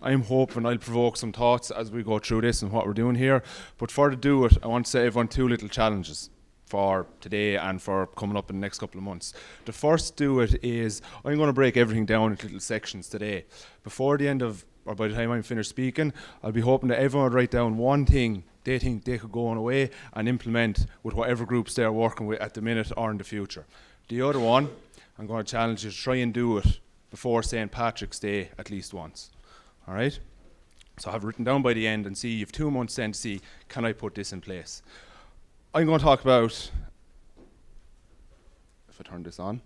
I'm hoping I'll provoke some thoughts as we go through this and what we're doing here. But for to do it, I want to say everyone two little challenges for today and for coming up in the next couple of months. The first do it is I'm going to break everything down into little sections today. Before the end of, or by the time I'm finished speaking, I'll be hoping that everyone would write down one thing they think they could go on away and implement with whatever groups they're working with at the minute or in the future. The other one, I'm going to challenge you to try and do it before St. Patrick's Day at least once. All right? So I have it written down by the end and see, you have 2 months then to see, can I put this in place? I'm going to talk about, if I turn this on,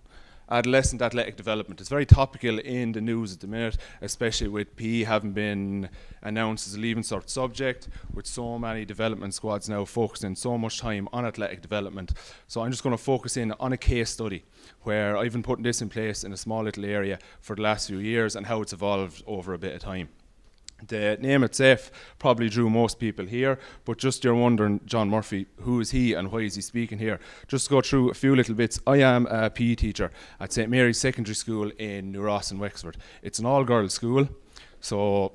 adolescent athletic development. It's very topical in the news at the minute, especially with PE having been announced as a leaving cert subject, with so many development squads now focusing so much time on athletic development. So I'm just going to focus in on a case study where I've been putting this in place in a small little area for the last few years and how it's evolved over a bit of time. The name itself probably drew most people here, but just you're wondering, John Murphy, who is he and why is he speaking here? Just to go through a few little bits. I am a PE teacher at St. Mary's Secondary School in New Ross in Wexford. It's an all-girls school, so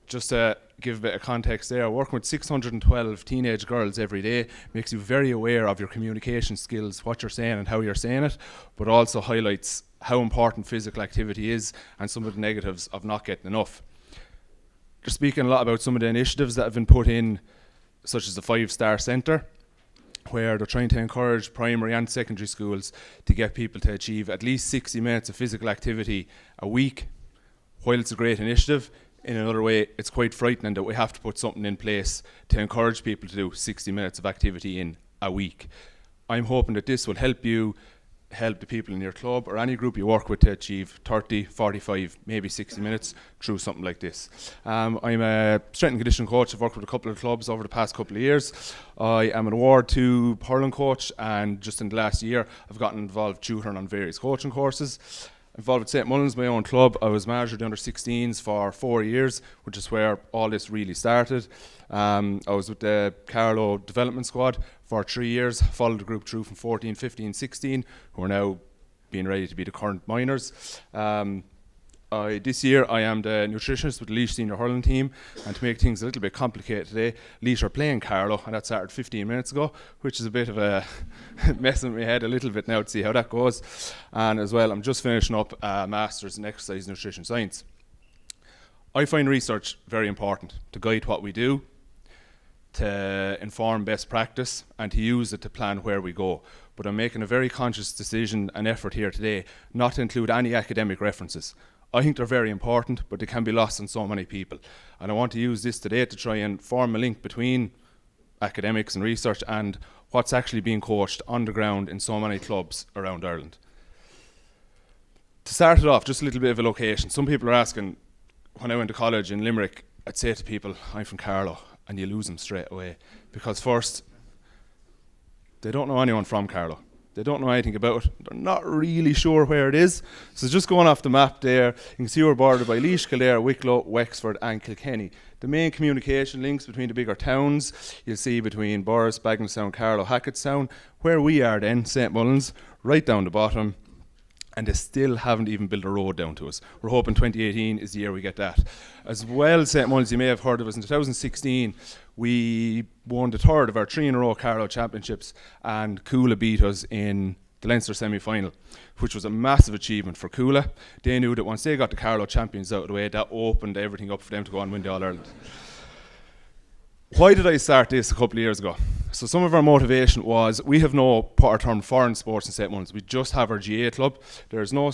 just to give a bit of context there, working with 612 teenage girls every day makes you very aware of your communication skills, what you're saying and how you're saying it, but also highlights how important physical activity is and some of the negatives of not getting enough. They're speaking a lot about some of the initiatives that have been put in, such as the 5-Star Centre, where they're trying to encourage primary and secondary schools to get people to achieve at least 60 minutes of physical activity a week. While it's a great initiative, in another way, it's quite frightening that we have to put something in place to encourage people to do 60 minutes of activity in a week. I'm hoping that this will help you help the people in your club or any group you work with to achieve 30, 45, maybe 60 minutes through something like this. I'm a strength and conditioning coach. I've worked with a couple of clubs over the past couple of years. I am an Award 2 hurling coach, and just in the last year I've gotten involved tutoring on various coaching courses. Involved with St. Mullins, my own club. I was manager of the under-16s for 4 years, which is where all this really started. I was with the Carlow development squad for 3 years, followed the group through from 14, 15, 16, who are now being ready to be the current minors. This year I am the nutritionist with the Laois senior hurling team, and to make things a little bit complicated today, Laois are playing Carlow, and that started 15 minutes ago, which is a bit of a messing with my head a little bit now to see how that goes. And as well, I'm just finishing up a Masters in Exercise Nutrition Science. I find research very important to guide what we do, to inform best practice, and to use it to plan where we go. But I'm making a very conscious decision and effort here today not to include any academic references. I think they're very important, but they can be lost on so many people. And I want to use this today to try and form a link between academics and research and what's actually being coached on the ground in so many clubs around Ireland. To start it off, just a little bit of a location. Some people are asking, when I went to college in Limerick, I'd say to people, I'm from Carlow, and you lose them straight away. Because first, they don't know anyone from Carlow. They don't know anything about it. They're not really sure where it is. So just going off the map there, you can see we're bordered by Laois, Kildare, Wicklow, Wexford and Kilkenny. The main communication links between the bigger towns, you'll see between Borris, Bagenalstown, Carlow, Hackettstown. Where we are then, St. Mullins, right down the bottom, and they still haven't even built a road down to us. We're hoping 2018 is the year we get that. As well, St. Mullins, you may have heard of us, in 2016, we won the third of our 3-in-a-row Carlow Championships, and Coola beat us in the Leinster semi-final, which was a massive achievement for Coola. They knew that once they got the Carlow champions out of the way, that opened everything up for them to go and win the All-Ireland. Why did I start this a couple of years ago? So some of our motivation was, we have no part-term foreign sports in St. Mullins. We just have our GAA club. There's no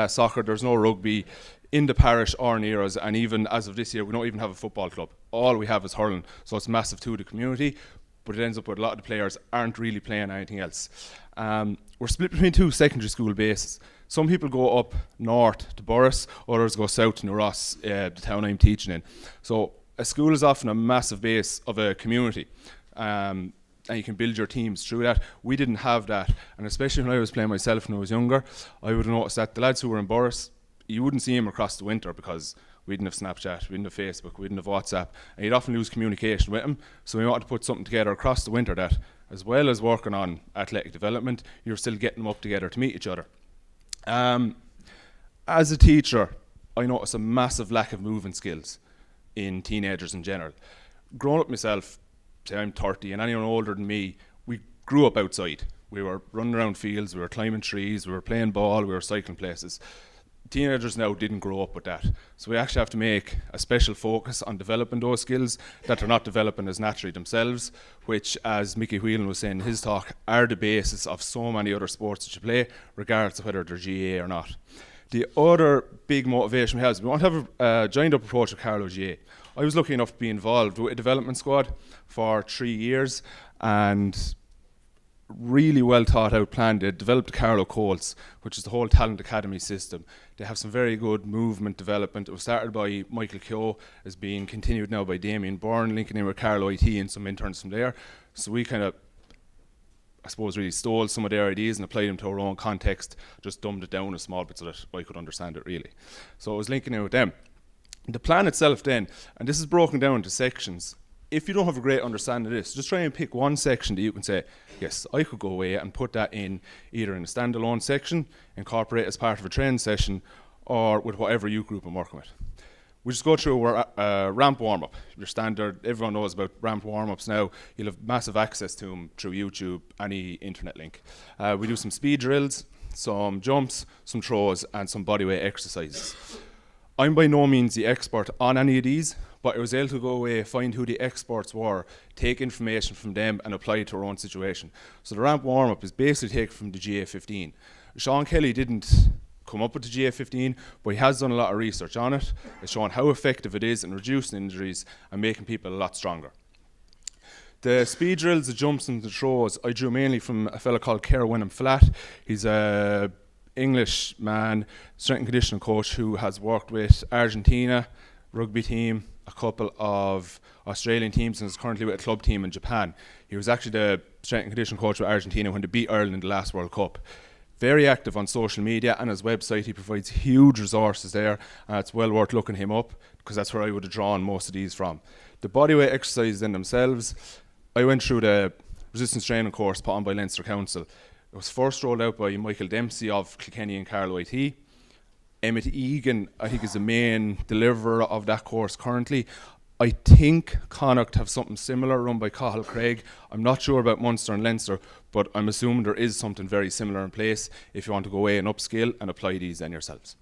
soccer, there's no rugby in the parish or near us, and even as of this year, we don't even have a football club. All we have is hurling, so it's massive to the community, but it ends up with a lot of the players aren't really playing anything else. We're split between 2 secondary school bases. Some people go up north to Borris, others go south to New Ross, the town I'm teaching in. So a school is often a massive base of a community, and you can build your teams through that. We didn't have that, and especially when I was playing myself when I was younger, I would have noticed that the lads who were in Borris, you wouldn't see them across the winter because we didn't have Snapchat, we didn't have Facebook, we didn't have WhatsApp, and you'd often lose communication with them. So we wanted to put something together across the winter that, as well as working on athletic development, you're still getting them up together to meet each other. As a teacher, I noticed a massive lack of movement skills in teenagers in general. Growing up myself, say I'm 30, and anyone older than me, we grew up outside. We were running around fields, we were climbing trees, we were playing ball, we were cycling places. Teenagers now didn't grow up with that. So we actually have to make a special focus on developing those skills that they're not developing as naturally themselves, which, as Mickey Whelan was saying in his talk, are the basis of so many other sports that you play, regardless of whether they're GAA or not. The other big motivation we have is we want to have a joined up approach with Carlow GAA. I was lucky enough to be involved with a development squad for 3 years, and really well thought out plan. They developed the Carlow Colts, which is the whole talent academy system. They have some very good movement development. It was started by Michael Keogh, is being continued now by Damien Byrne, linking in with Carlow IT and some interns from there. So we kind of, I suppose, really stole some of their ideas and applied them to our own context, just dumbed it down a small bit so that I could understand it really. So I was linking in with them. The plan itself then, and this is broken down into sections. If you don't have a great understanding of this, just try and pick one section that you can say, yes, I could go away and put that in either in a standalone section, incorporate as part of a training session, or with whatever youth group I'm working with. We just go through our ramp warm-up. Your standard, everyone knows about ramp warm-ups now. You'll have massive access to them through YouTube, any internet link. We do some speed drills, some jumps, some throws, and some bodyweight exercises. I'm by no means the expert on any of these, but I was able to go away, find who the experts were, take information from them and apply it to our own situation. So the ramp warm-up is basically taken from the GA15. Sean Kelly didn't come up with the GA15, but he has done a lot of research on it. It's shown how effective it is in reducing injuries and making people a lot stronger. The speed drills, the jumps and the throws, I drew mainly from a fellow called Kerr Wenham Flatt. He's a English man, strength and conditioning coach who has worked with Argentina, rugby team, a couple of Australian teams, and is currently with a club team in Japan. He was actually the strength and conditioning coach with Argentina when they beat Ireland in the last World Cup. Very active on social media, and his website, he provides huge resources there, and it's well worth looking him up because that's where I would have drawn most of these from. The bodyweight exercises in themselves, I went through the resistance training course put on by Leinster Council. It was first rolled out by Michael Dempsey of Kilkenny and Carlow IT. Emmett Egan, I think, is the main deliverer of that course currently. I think Connacht have something similar run by Cathal Craig. I'm not sure about Munster and Leinster, but I'm assuming there is something very similar in place if you want to go away and upskill and apply these then yourselves.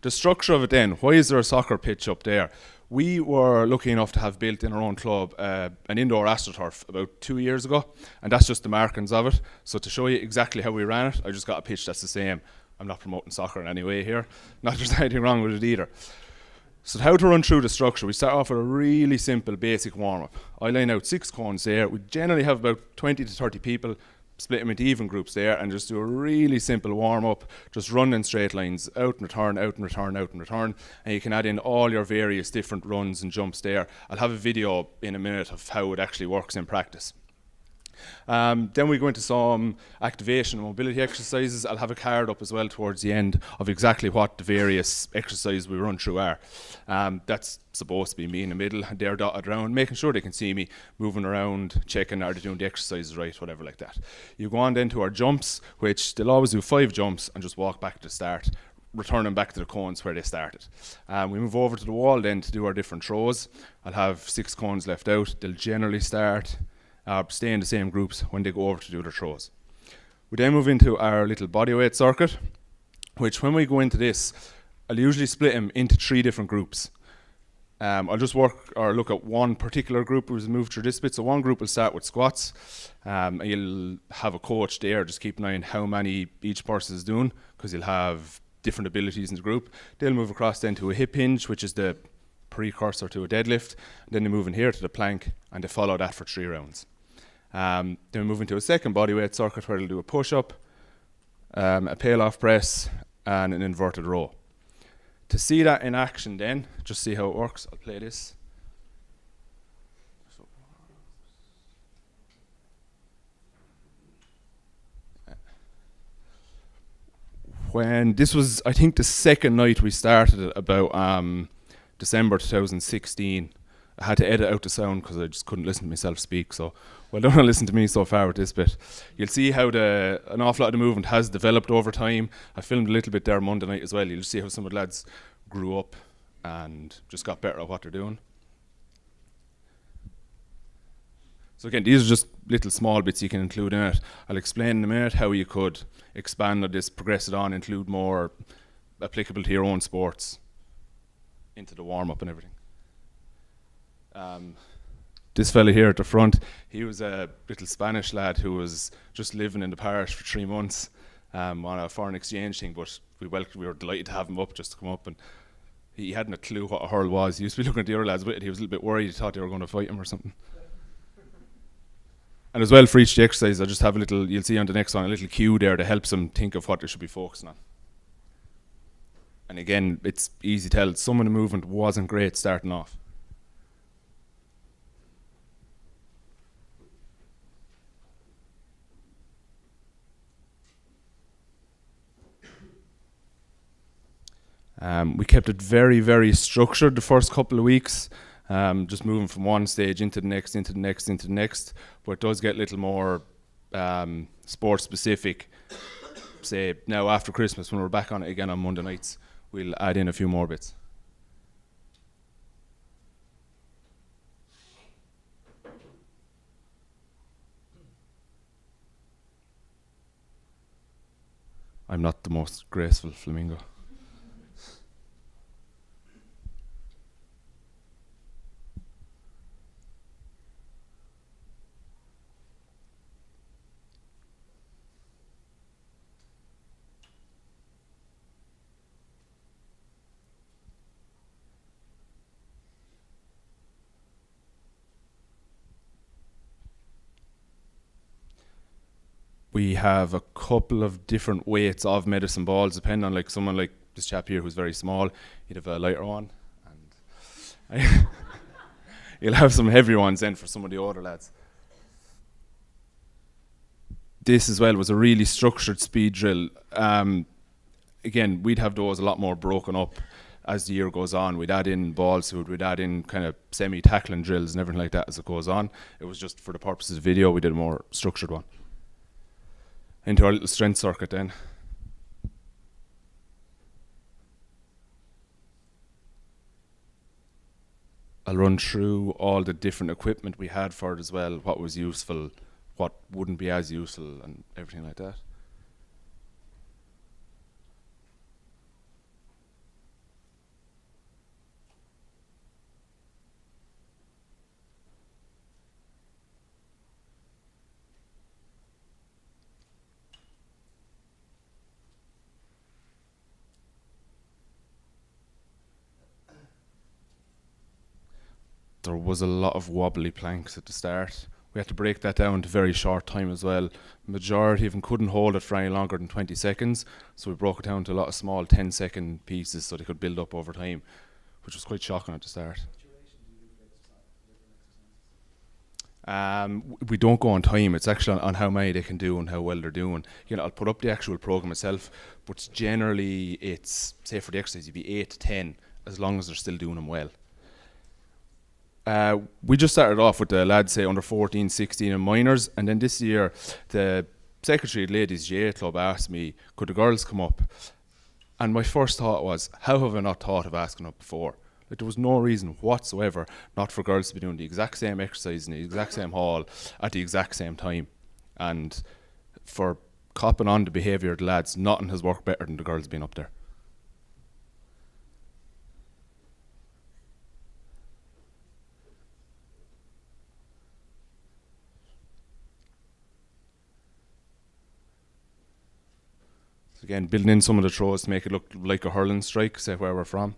The structure of it then, why is there a soccer pitch up there? We were lucky enough to have built in our own club an indoor astroturf about 2 years ago, and that's just the markings of it. So to show you exactly how we ran it, I just got a pitch that's the same. I'm not promoting soccer in any way here. Not that there's anything wrong with it either. So how to run through the structure, we start off with a really simple basic warm-up. I line out 6 cones there. We generally have about 20 to 30 people, split them into even groups there, and just do a really simple warm-up, just run in straight lines, out and return, out and return, out and return, and you can add in all your various different runs and jumps there. I'll have a video in a minute of how it actually works in practice. Then we go into some activation and mobility exercises. I'll have a card up as well towards the end of exactly what the various exercises we run through are. That's supposed to be me in the middle, and they're dotted around, making sure they can see me moving around, checking are they doing the exercises right, whatever like that. You go on then to our jumps, which they'll always do 5 jumps and just walk back to the start, returning back to the cones where they started. We move over to the wall then to do our different throws. I'll have 6 cones left out. They'll generally start stay in the same groups when they go over to do their throws. We then move into our little bodyweight circuit, which when we go into this, I'll usually split them into 3 different groups. I'll just work or look at one particular group who's moved through this bit. So one group will start with squats. And you'll have a coach there, just keep an eye on how many each person is doing, because you'll have different abilities in the group. They'll move across then to a hip hinge, which is the precursor to a deadlift. Then they move in here to the plank, and they follow that for 3 rounds. Then we move into a second bodyweight circuit where they'll do a push-up, a peel-off press, and an inverted row. To see that in action then, just see how it works, I'll play this. When this was, I think, the second night we started it, about December 2016, I had to edit out the sound because I just couldn't listen to myself speak. So, well done to listen to me so far with this bit. You'll see how an awful lot of the movement has developed over time. I filmed a little bit there Monday night as well. You'll see how some of the lads grew up and just got better at what they're doing. So again, these are just little small bits you can include in it. I'll explain in a minute how you could expand on this, progress it on, include more applicable to your own sports into the warm-up and everything. This fella here at the front, he was a little Spanish lad who was just living in the parish for 3 months on a foreign exchange thing, but we were delighted to have him up, just to come up, and he hadn't a clue what a hurl was. He used to be looking at the other lads with it. He was a little bit worried. He thought they were going to fight him or something. And as well, for each exercise, I just have a little, you'll see on the next one, a little cue there that helps them think of what they should be focusing on. And again, it's easy to tell, some of the movement wasn't great starting off. We kept it very, very structured the first couple of weeks, just moving from one stage into the next, into the next, into the next. But it does get a little more sport specific. Say now after Christmas, when we're back on it again on Monday nights, we'll add in a few more bits. I'm not the most graceful flamingo. We have a couple of different weights of medicine balls, depending on like someone like this chap here who's very small, he'd have a lighter one, and you'll have some heavier ones then for some of the older lads. This as well was a really structured speed drill. Again, we'd have those a lot more broken up as the year goes on. We'd add in balls, so we'd add in kind of semi-tackling drills and everything like that as it goes on. It was just for the purposes of video, we did a more structured one. Into our little strength circuit then. I'll run through all the different equipment we had for it as well, what was useful, what wouldn't be as useful, and everything like that. There was a lot of wobbly planks at the start. We had to break that down to very short time as well. Majority of them couldn't hold it for any longer than 20 seconds, so we broke it down to a lot of small 10-second pieces so they could build up over time, which was quite shocking at the start. We don't go on time. It's actually on how many they can do and how well they're doing. You know, I'll put up the actual program itself, but generally it's, say for the exercise, you'd be 8 to 10, as long as they're still doing them well. We just started off with the lads, say under 14, 16 and minors, and then this year the secretary of the Ladies GAA Club asked me, could the girls come up? And my first thought was, how have I not thought of asking up before? Like, there was no reason whatsoever not for girls to be doing the exact same exercise in the exact same hall at the exact same time. And for copping on the behaviour of the lads, nothing has worked better than the girls being up there. Again, building in some of the throws to make it look like a hurling strike, say where we're from.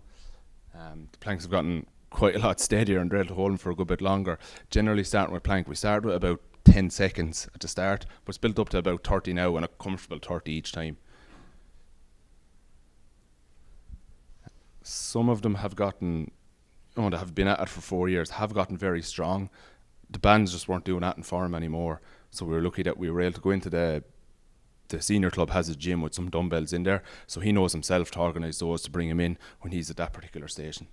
The planks have gotten quite a lot steadier and they're able to hold them for a good bit longer. Generally starting with plank, we start with about 10 seconds at the start, but it's built up to about 30 now and a comfortable 30 each time. Some of them have gotten, that have been at it for 4 years, have gotten very strong. The bands just weren't doing that in form anymore, so we were lucky that we were able to go into the senior club has a gym with some dumbbells in there, so he knows himself to organise those to bring him in when he's at that particular station.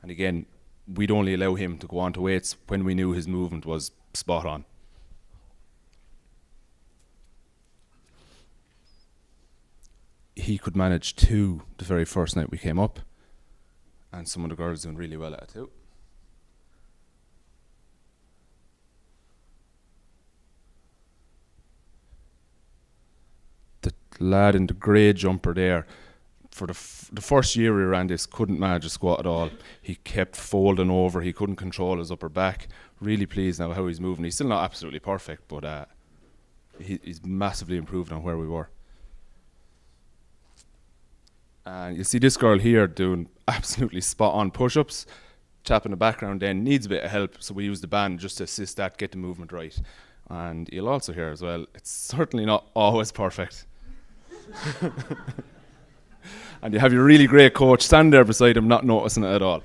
And again, we'd only allow him to go on to weights when we knew his movement was spot on. he could manage 2 the very first night we came up, and some of the girls doing really well at it too. The lad in the grey jumper there, for the first year we ran this, couldn't manage a squat at all. He kept folding over, he couldn't control his upper back. Really pleased now how he's moving. He's still not absolutely perfect, but he's massively improved on where we were. And you see this girl here doing absolutely spot on push-ups. Chap in the background then needs a bit of help, so we use the band just to assist that, get the movement right. And you'll also hear as well, it's certainly not always perfect. And you have your really great coach standing there beside him, not noticing it at all.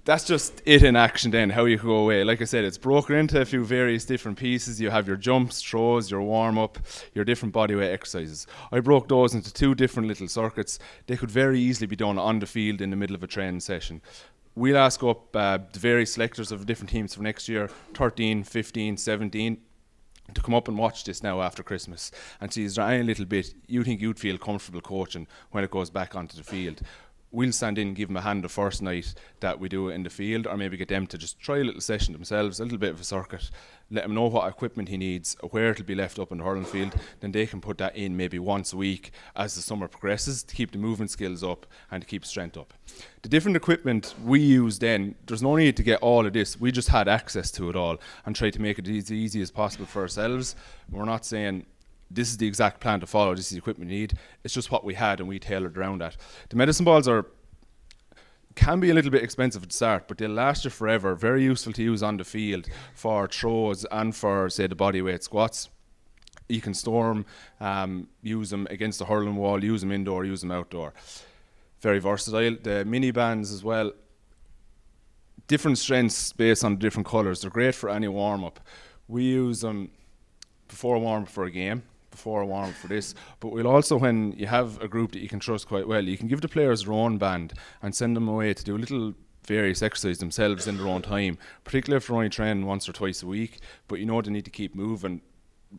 That's just it in action then, how you go away. Like I said, it's broken into a few various different pieces. You have your jumps, throws, your warm-up, your different bodyweight exercises. I broke those into 2 different little circuits. They could very easily be done on the field in the middle of a training session. We'll ask up the various selectors of different teams for next year, 13, 15, 17, to come up and watch this now after Christmas and see, is there any little bit you think you'd feel comfortable coaching when it goes back onto the field. We'll stand in and give them a hand the first night that we do it in the field, or maybe get them to just try a little session themselves, a little bit of a circuit, let them know what equipment he needs, where it'll be left up in the hurling field. Then they can put that in maybe once a week as the summer progresses to keep the movement skills up and to keep strength up. The different equipment we use then, there's no need to get all of this. We just had access to it all and tried to make it as easy as possible for ourselves. We're not saying this is the exact plan to follow, this is the equipment we need. It's just what we had and we tailored around that. The medicine balls can be a little bit expensive at the start, but they'll last you forever. Very useful to use on the field for throws and for, say, the bodyweight squats. You can store them, use them against the hurling wall, use them indoor, use them outdoor. Very versatile. The mini bands as well, different strengths based on different colours. They're great for any warm-up. We use them before a warm-up for a game, before a warm-up for this, but we'll also, when you have a group that you can trust quite well, you can give the players their own band and send them away to do little various exercises themselves in their own time, particularly if they're only training once or twice a week, but you know they need to keep moving.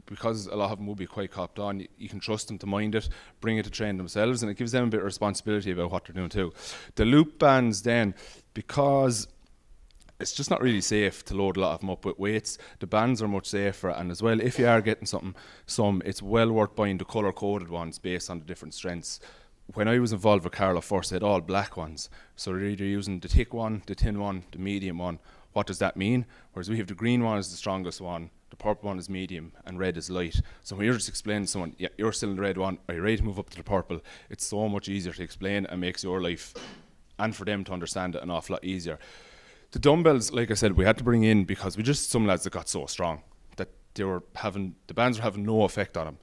Because a lot of them will be quite copped on, you can trust them to mind it, bring it to train themselves, and it gives them a bit of responsibility about what they're doing too. The loop bands then, because it's just not really safe to load a lot of them up with weights, the bands are much safer, and as well, if you are getting some, it's well worth buying the colour-coded ones based on the different strengths. When I was involved with Carla first, they had all black ones, so they're either using the thick one, the thin one, the medium one. What does that mean? Whereas we have the green one is the strongest one, the purple one is medium, and red is light. So when you're just explaining to someone, yeah, you're still in the red one, are you ready to move up to the purple? It's so much easier to explain and makes your life, and for them to understand it, an awful lot easier. The dumbbells, like I said, we had to bring in because we just some lads that got so strong that the bands were having no effect on them.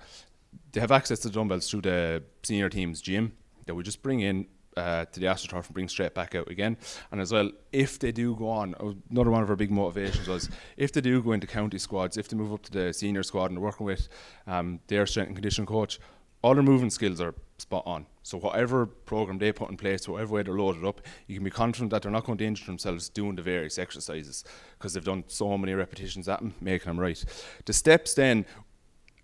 They have access to the dumbbells through the senior team's gym that we just bring in to the AstroTurf and bring straight back out again. And as well, if they do go on, another one of our big motivations was, if they do go into county squads, if they move up to the senior squad and they're working with their strength and conditioning coach, all their movement skills are spot on. So whatever program they put in place, whatever way they're loaded up, you can be confident that they're not going to injure themselves doing the various exercises because they've done so many repetitions at them, making them right. The steps then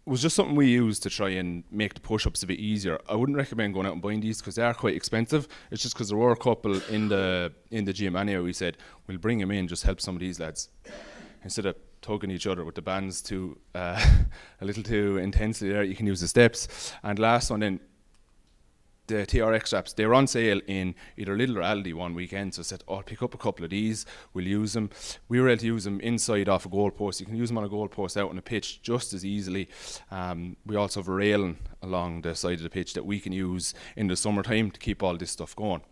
was just something we used to try and make the push-ups a bit easier. I wouldn't recommend going out and buying these because they are quite expensive. It's just because there were a couple in the gym anyway. We said we'll bring them in, just help some of these lads instead of tugging each other with the bands too a little too intensely there. You can use the steps. And last one then, the TRX straps, they were on sale in either Lidl or Aldi one weekend, so I said, I'll pick up a couple of these, we'll use them. We were able to use them inside off a goal post. You can use them on a goal post out on a pitch just as easily. We also have a railing along the side of the pitch that we can use in the summertime to keep all this stuff going.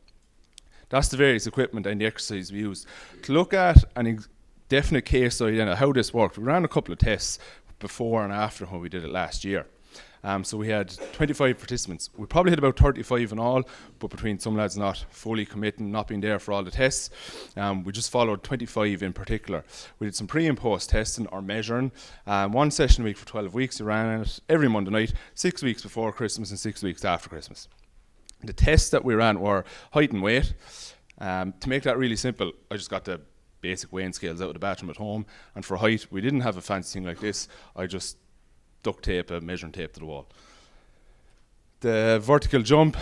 That's the various equipment and the exercise we use. To look at an definite case study then of how this worked, we ran a couple of tests before and after when we did it last year. So we had 25 participants. We probably had about 35 in all, but between some lads not fully committing, not being there for all the tests, we just followed 25 in particular. We did some pre and post testing or measuring. One session a week for 12 weeks. We ran it every Monday night, 6 weeks before Christmas and 6 weeks after Christmas. The tests that we ran were height and weight. To make that really simple, I just got the basic weighing scales out of the bathroom at home. And for height, we didn't have a fancy thing like this. I just duct tape a measuring tape to the wall. The vertical jump,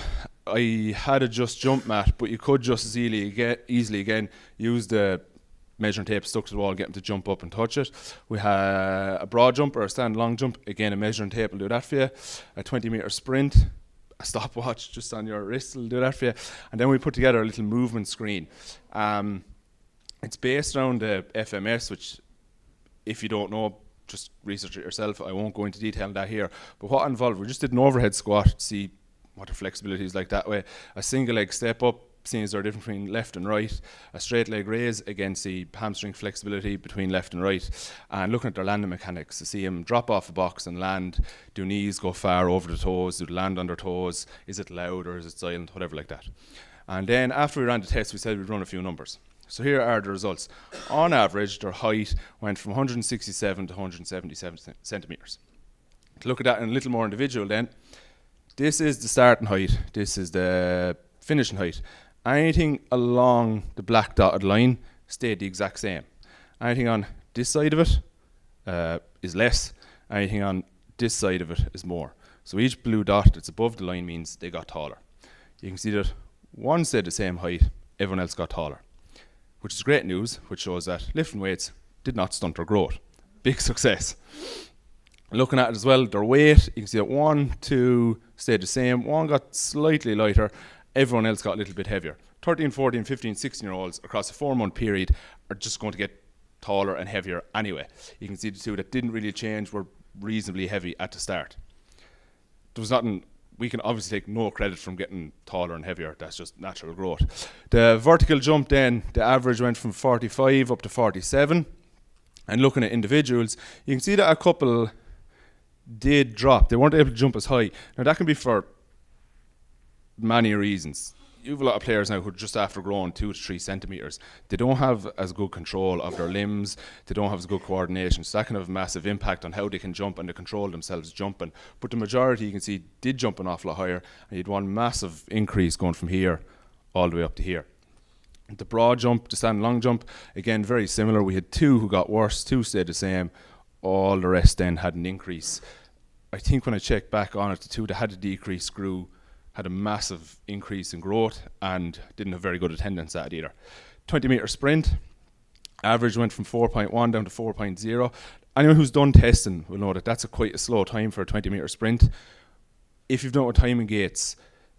I had a just jump mat, but you could just as easily again use the measuring tape stuck to the wall, get them to jump up and touch it. We had a broad jump or a stand long jump. Again, a measuring tape will do that for you. A 20-meter sprint, a stopwatch just on your wrist will do that for you. And then we put together a little movement screen. It's based around the FMS, which if you don't know, just research it yourself. I won't go into detail on that here. But what involved, we just did an overhead squat to see what the flexibility is like that way. A single leg step up, seeing as they're different between left and right. A straight leg raise, again see hamstring flexibility between left and right. And looking at their landing mechanics to see them drop off a box and land. Do knees go far over the toes? Do they land on their toes? Is it loud or is it silent? Whatever like that. And then after we ran the test, we said we'd run a few numbers. So here are the results. On average, their height went from 167 to 177 centimetres. To look at that in a little more individual then, this is the starting height, this is the finishing height. Anything along the black dotted line stayed the exact same. Anything on this side of it is less, anything on this side of it is more. So each blue dot that's above the line means they got taller. You can see that one stayed the same height, everyone else got taller. Which is great news, which shows that lifting weights did not stunt their growth. Big success. Looking at it as well, their weight, you can see that 1, 2 stayed the same, one got slightly lighter, everyone else got a little bit heavier. 13, 14, 15, 16-year-olds across a 4-month period are just going to get taller and heavier anyway. You can see the two that didn't really change were reasonably heavy at the start. There was nothing. We can obviously take no credit from getting taller and heavier. That's just natural growth. The vertical jump then, the average went from 45 up to 47. And looking at individuals, you can see that a couple did drop. They weren't able to jump as high. Now that can be for many reasons. You have a lot of players now who are just after growing 2 to 3 centimetres. They don't have as good control of their limbs. They don't have as good coordination. So that can have a massive impact on how they can jump and they control themselves jumping. But the majority, you can see, did jump an awful lot higher. And you had one massive increase going from here all the way up to here. The broad jump, the stand long jump, again, very similar. We had 2 who got worse, 2 stayed the same. All the rest then had an increase. I think when I checked back on it, the 2 that had a decrease had a massive increase in growth and didn't have very good attendance at it either. 20-meter sprint, average went from 4.1 down to 4.0. Anyone who's done testing will know that that's quite a slow time for a 20-meter sprint. If you've done it with timing gates,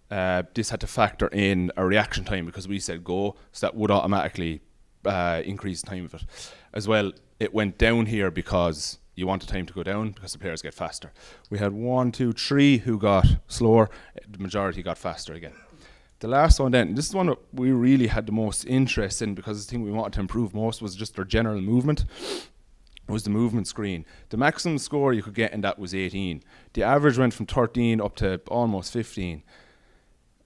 this had to factor in a reaction time because we said go, so that would automatically increase the time of it. As well, it went down here because you want the time to go down because the players get faster. We had 1, 2, 3 who got slower. The majority got faster again. The last one then, this is one that we really had the most interest in because the thing we wanted to improve most was just their general movement. It was the movement screen. The maximum score you could get in that was 18. The average went from 13 up to almost 15.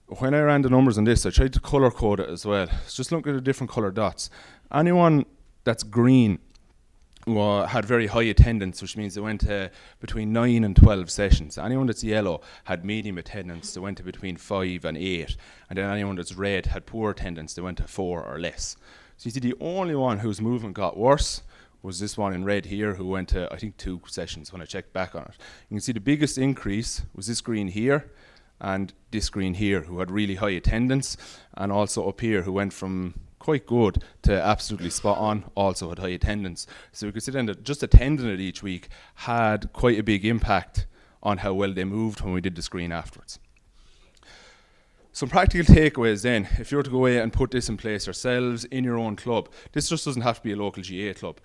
When I ran the numbers on this, I tried to colour code it as well. Just look at the different colour dots. Anyone that's green had very high attendance, which means they went to between 9 and 12 sessions. Anyone that's yellow had medium attendance, they went to between 5 and 8. And then anyone that's red had poor attendance, they went to 4 or less. So you see the only one whose movement got worse was this one in red here, who went to, I think, 2 sessions when I checked back on it. You can see the biggest increase was this green here and this green here, who had really high attendance, and also up here, who went from quite good to absolutely spot on, also had high attendance. So we could see then that just attending it each week had quite a big impact on how well they moved when we did the screen afterwards. Some practical takeaways then, if you were to go away and put this in place yourselves in your own club, this just doesn't have to be a local GA club.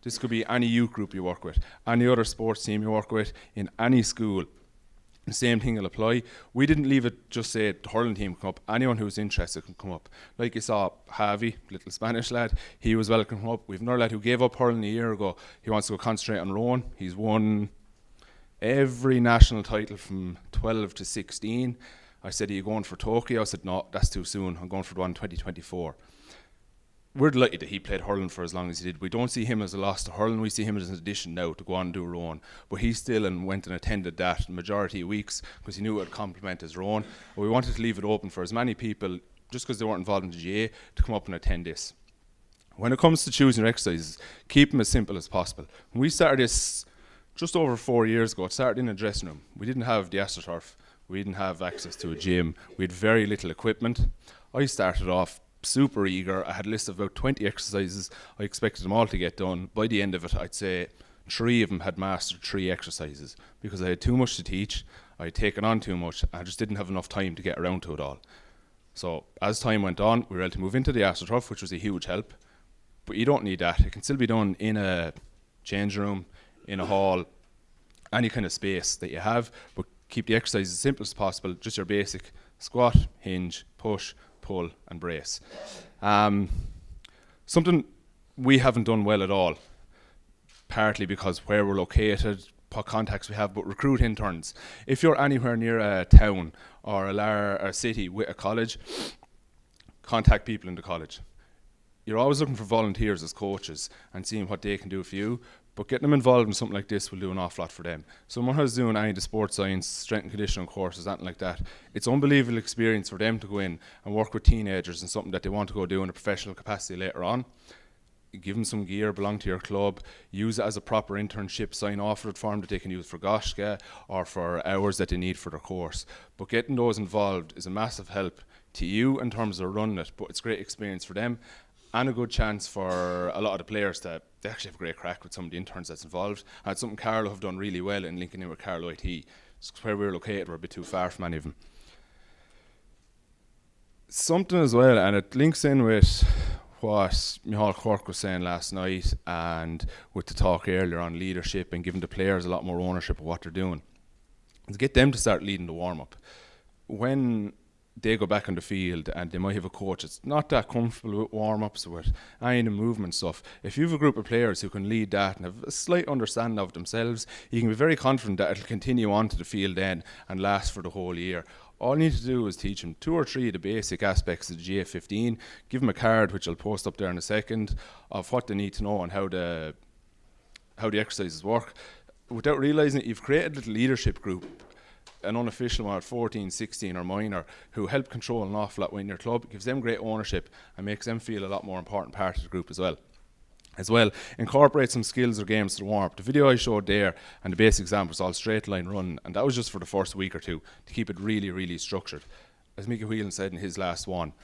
This could be any youth group you work with, any other sports team you work with, in any school. The same thing will apply. We didn't leave it just say the hurling team come up. Anyone who's interested can come up. Like you saw, Javi, little Spanish lad, he was welcome to come up. We've another lad who gave up hurling a year ago. He wants to go concentrate on rowing. He's won every national title from 12 to 16. I said, are you going for Tokyo? I said, no, that's too soon. I'm going for the one in 2024. We're delighted that he played hurling for as long as he did. We don't see him as a loss to hurling. We see him as an addition now to go on and do rowing. But he still went and attended that the majority of weeks because he knew it would complement his rowing. But we wanted to leave it open for as many people just because they weren't involved in the GA, to come up and attend this. When it comes to choosing your exercises, keep them as simple as possible. When we started this just over 4 years ago, it started in a dressing room. We didn't have the AstroTurf. We didn't have access to a gym. We had very little equipment. I started off super eager. I had a list of about 20 exercises. I expected them all to get done. By the end of it, I'd say 3 of them had mastered 3 exercises because I had too much to teach. I had taken on too much. I just didn't have enough time to get around to it all. So as time went on, we were able to move into the AstroTurf, which was a huge help. But you don't need that. It can still be done in a change room, in a hall, any kind of space that you have, but keep the exercise as simple as possible, just your basic squat, hinge, push, pull and brace. Something we haven't done well at all, partly because where we're located, what contacts we have, but recruit interns. If you're anywhere near a town or a city with a college, contact people in the college. You're always looking for volunteers as coaches and seeing what they can do for you, but getting them involved in something like this will do an awful lot for them. Someone who's doing any of the sports science, strength and conditioning courses, anything like that, it's an unbelievable experience for them to go in and work with teenagers in something that they want to go do in a professional capacity later on. Give them some gear, belong to your club, use it as a proper internship, sign off for it for them that they can use for Goshka or for hours that they need for their course. But getting those involved is a massive help to you in terms of running it, but it's a great experience for them and a good chance for a lot of the players to they actually have a great crack with some of the interns that's involved. And it's something Carlow have done really well in linking in with Carlow IT. It's where we're located, we're a bit too far from any of them. Something as well, and it links in with what Micheál Quirk was saying last night and with the talk earlier on leadership and giving the players a lot more ownership of what they're doing, is get them to start leading the warm-up. When they go back on the field and they might have a coach that's not that comfortable with warm-ups, with any of the movement stuff, if you have a group of players who can lead that and have a slight understanding of themselves, you can be very confident that it'll continue on to the field then and last for the whole year. All you need to do is teach them 2 or 3 of the basic aspects of the GA15, give them a card, which I'll post up there in a second, of what they need to know and how the exercises work. Without realising it, you've created a little leadership group, an unofficial one at 14, 16 or minor, who help control an awful lot within your club, gives them great ownership and makes them feel a lot more important part of the group as well. Incorporate some skills or games to the warm-up. The video I showed there and the basic example was all straight line run, and that was just for the first week or two to keep it really, really structured. As Mickey Whelan said in his last one,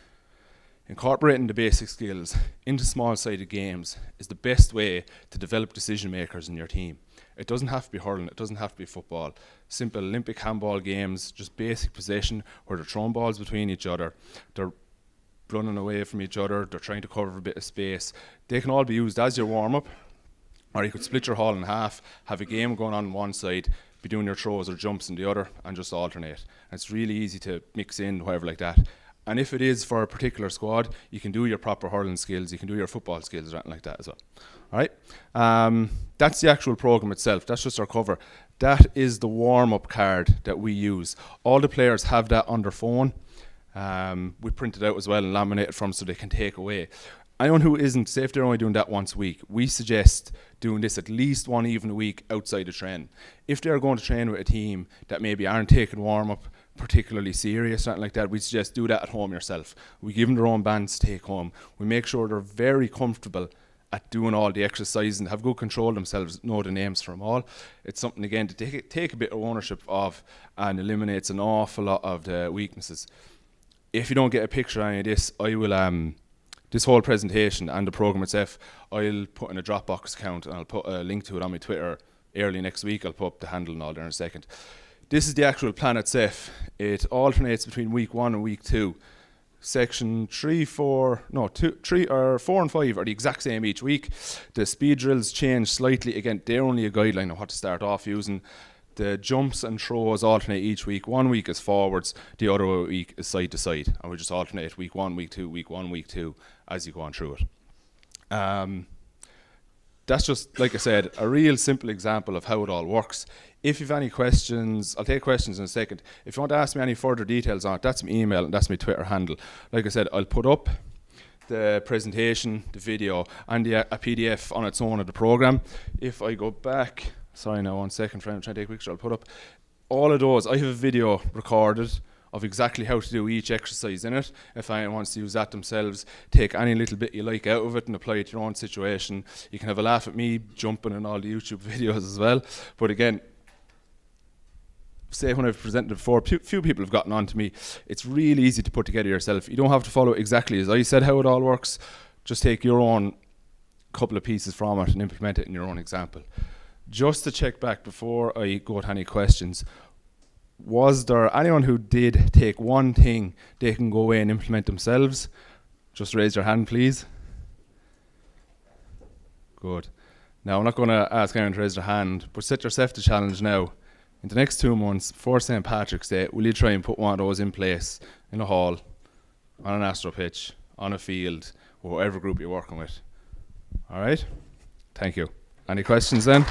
incorporating the basic skills into small-sided games is the best way to develop decision makers in your team. It doesn't have to be hurling, it doesn't have to be football. Simple Olympic handball games, just basic possession where they're throwing balls between each other, they're running away from each other, they're trying to cover a bit of space. They can all be used as your warm-up, or you could split your hall in half, have a game going on one side, be doing your throws or jumps in the other, and just alternate. And it's really easy to mix in, whatever like that. And if it is for a particular squad, you can do your proper hurling skills, you can do your football skills or anything like that as well. Alright, that's the actual program itself, that's just our cover. That is the warm-up card that we use. All the players have that on their phone. We print it out as well and laminate it from so they can take away. Anyone who isn't, say if they're only doing that once a week, we suggest doing this at least one even a week outside of training. If they're going to train with a team that maybe aren't taking warm-up particularly serious, something like that, we suggest do that at home yourself. We give them their own bands to take home. We make sure they're very comfortable at doing all the exercises and have good control themselves, know the names for them all. It's something, again, to take a bit of ownership of and eliminates an awful lot of the weaknesses. If you don't get a picture of any of this, I will, this whole presentation and the program itself, I'll put in a Dropbox account and I'll put a link to it on my Twitter early next week. I'll put up the handle and all there in a second. This is the actual plan itself. It alternates between week 1 and week 2. Section 3, 4 and 5 are the exact same each week. The speed drills change slightly. Again, they're only a guideline of what to start off using. The jumps and throws alternate each week. 1 week is forwards, the other week is side to side. And we just alternate week 1, week 2, week 1, week 2 as you go on through it. That's just, like I said, a real simple example of how it all works. If you have any questions, I'll take questions in a second. If you want to ask me any further details on it, that's my email and that's my Twitter handle. Like I said, I'll put up the presentation, the video, and a PDF on its own of the program. If I go back, sorry now 1 second, friend, I'm trying to take a picture, I'll put up all of those. I have a video recorded of exactly how to do each exercise in it. If anyone wants to use that themselves, take any little bit you like out of it and apply it to your own situation. You can have a laugh at me jumping in all the YouTube videos as well. But again, say when I've presented before, few people have gotten on to me. It's really easy to put together yourself. You don't have to follow exactly as I said how it all works. Just take your own couple of pieces from it and implement it in your own example. Just to check back before I go to any questions, was there anyone who did take one thing they can go away and implement themselves? Just raise your hand, please. Good. Now, I'm not going to ask anyone to raise their hand, but set yourself the challenge now. In the next 2 months, before St. Patrick's Day, will you try and put one of those in place in a hall, on an astro pitch, on a field, or whatever group you're working with? All right? Thank you. Any questions then?